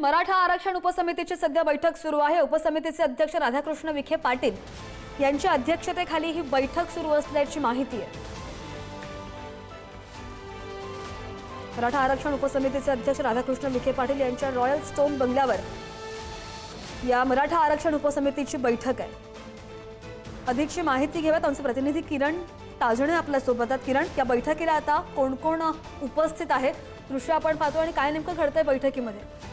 मराठा आरक्षण उपसमितीची सध्या बैठक सुरू आहे। उपसमितीचे अध्यक्ष राधाकृष्ण विखे पाटील यांच्या अध्यक्षतेखाली ही बैठक सुरू असल्याची माहिती आहे। मराठा आरक्षण उपसमितीचे अध्यक्ष राधाकृष्ण विखे पाटील यांच्या रॉयल स्टोन बंगल्यावर या मराठा आरक्षण उपसमितीची बैठक आहे। अधिकची माहिती घेऊयात आमचे प्रतिनिधी किरण ताजणे आपल्या सोबत आहेत। किरण, या बैठकीला आता कोण कोण उपस्थित आहे, दृश्य आपण पाहतो आणि काय नेमकं घडतंय बैठकीमध्ये?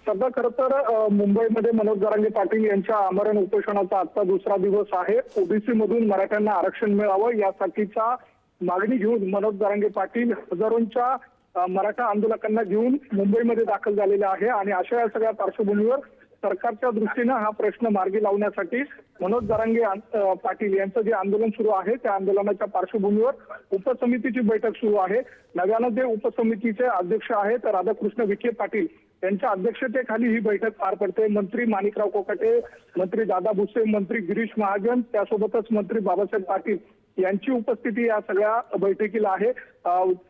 सध्या खरं तर मुंबईमध्ये मनोज जरांगे पाटील यांच्या आमरण उपोषणाचा आजचा दुसरा दिवस आहे। ओबीसी मधून मराठ्यांना आरक्षण मिळावं यासाठीचा मागणी घेऊन मनोज जरांगे पाटील हजारोंच्या मराठा आंदोलकांना घेऊन मुंबईमध्ये दाखल झालेले आहे आणि अशा या सगळ्या पार्श्वभूमीवर सरकारच्या दृष्टीने हा प्रश्न मार्गी लावण्यासाठी मनोज जरांगे पाटील यांचं जे आंदोलन सुरू आहे त्या आंदोलनाच्या पार्श्वभूमीवर उपसमितीची बैठक सुरू आहे। नव्यानं जे उपसमितीचे अध्यक्ष आहेत राधाकृष्ण विखे पाटील यांच्या अध्यक्षतेखाली ही बैठक पार पडते। मंत्री माणिकराव कोकाटे, मंत्री दादा भुसे, मंत्री गिरीश महाजन, त्यासोबतच मंत्री बाबासाहेब पाटील यांची उपस्थिती या सगळ्या बैठकीला आहे।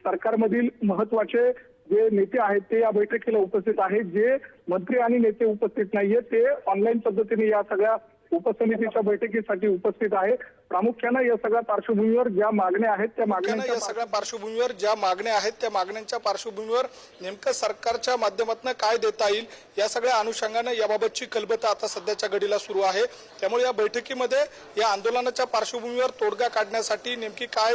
सरकारमधील महत्वाचे जे नेते आहेत ते या बैठकीला उपस्थित आहेत। जे मंत्री आणि नेते उपस्थित नाहीये ते ऑनलाईन पद्धतीने या सगळ्या उपसमितीच्या बैठकीसाठी उपस्थित आहे। प्रामुख्याने या सगळ्या पार्श्वभूमीवर ज्या मागण्या आहेत त्या मागण्यांच्या पार्श्वभूमीवर नेमकं सरकारच्या माध्यमातून काय देता येईल या सगळ्या अनुषंगाने याबाबतची खलबतं आता सध्याच्या घडीला सुरू आहे। त्यामुळे या बैठकीमध्ये या आंदोलनाच्या पार्श्वभूमीवर तोडगा काढण्यासाठी नेमकी काय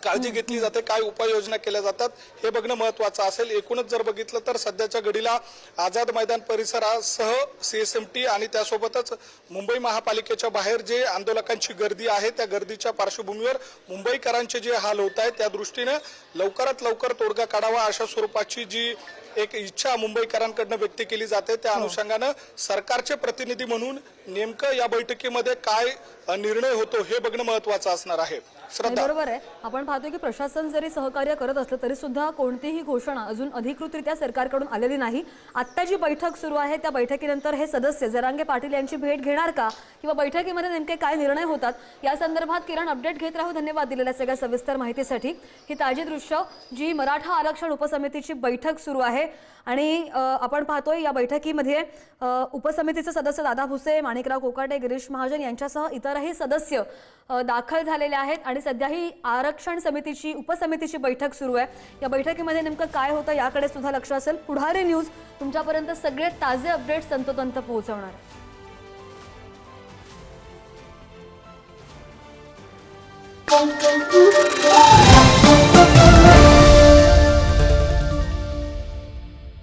काळजी घेतली जाते, काय उपाययोजना केल्या जातात हे बघणं महत्त्वाचं असेल। एकूणच जर बघितलं तर सध्याच्या घडीला आझाद मैदान परिसरासह सीएसएमटी आणि त्यासोबतच मुंबई महापालिकेच्या बाहेर जे आंदोलकांची गर्दी आहे त्या गर्दीच्या पार्श्वभूमीवर मुंबईकरांचे जे हाल होत आहेत त्या दृष्टीने लवकरात लवकर तोडगा काढावा अशा स्वरूपाची जी एक इच्छा मुंबईकरांकडून व्यक्त केली जाते त्या अनुषंगाने सरकारचे प्रतिनिधी म्हणून नेमकं या बैठकीमध्ये काय निर्णय होतो हे बघणं महत्त्वाचं असणार आहे। बरोबर आहे, आपण पाहतो की प्रशासन जरी सहकार्य करत असलं तरी सुद्धा कोणतीही घोषणा अजून अधिकृतरित्या सरकारकडून आलेली नाही। आता जी बैठक सुरू आहे त्या बैठकीनंतर हे सदस्य जरांगे पाटील यांची भेट घेणार का किंवा बैठकीमध्ये नेमके काय निर्णय होतात या संदर्भात किरण अपडेट घेत राहू। धन्यवाद दिलेल्या सगळ्या सविस्तर माहितीसाठी। ही ताजी दृश्य जी मराठा आरक्षण उपसमितीची बैठक सुरू आहे आणि आपण पाहतोय या बैठकीमध्ये उपसमितीचे सदस्य दादा भुसे, माणिकराव कोकाटे, गिरीश महाजन यांच्यासह इतरही सदस्य दाखल झालेले आहेत आणि सध्या ही आरक्षण समितीची उपसमितीची बैठक सुरू आहे। या बैठकीमध्ये नेमकं काय होतं याकडे सुद्धा लक्ष असेल। पुढारी न्यूज तुमच्यापर्यंत सगळे ताजे अपडेट्स तंतोतंत पोहोचवणार आहे।